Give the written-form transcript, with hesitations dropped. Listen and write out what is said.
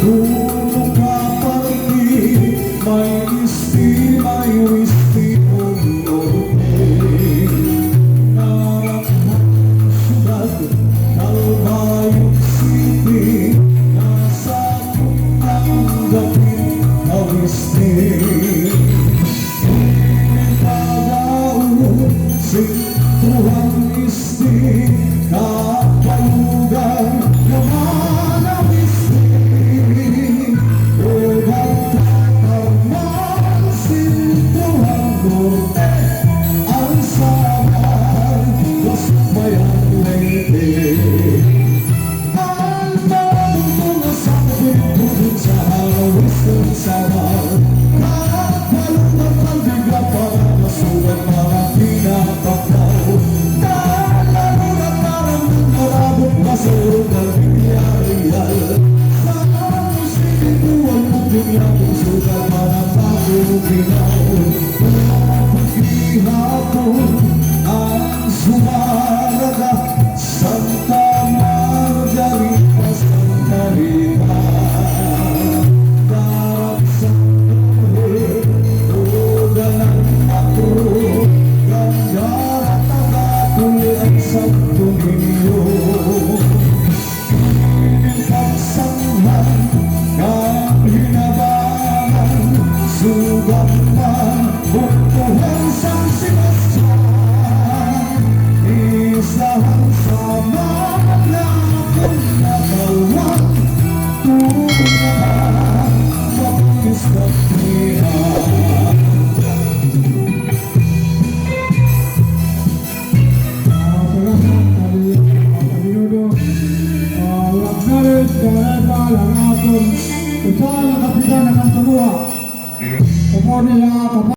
Tulong ka pa rin, may whiskey kong norte. Narakang syudad, Calbayog City, nasa kutang gapit na whiskey. Pagdaon, sintuhan whiskey, kapalugan naman ang whiskey. O batakarman, sintuhan norte, ang sabar, lasmayang lente. Ang marunong sa pagtutulog sa hawis ng sabar, kapalong ng pagbiga para masugat mga pinapakaw. Nalaro na parang marabot masulog ng bilyarial. Sa sinituan mo biglang sugat para pagpupinaw. Paghihapon ang sumaraga, Santa Margarita, Santa Rita. Darap sa tuloy, tuga ng ako, gandara tagatuloy ang Santo Niño. Pagsanghan, kahinabangan, sugat man, buktuhan sa Sebastian. Isahan sa mga lakong natawan, tungan, mabis na pihan. Usaha ng kapitan ng Antonua. Umorniya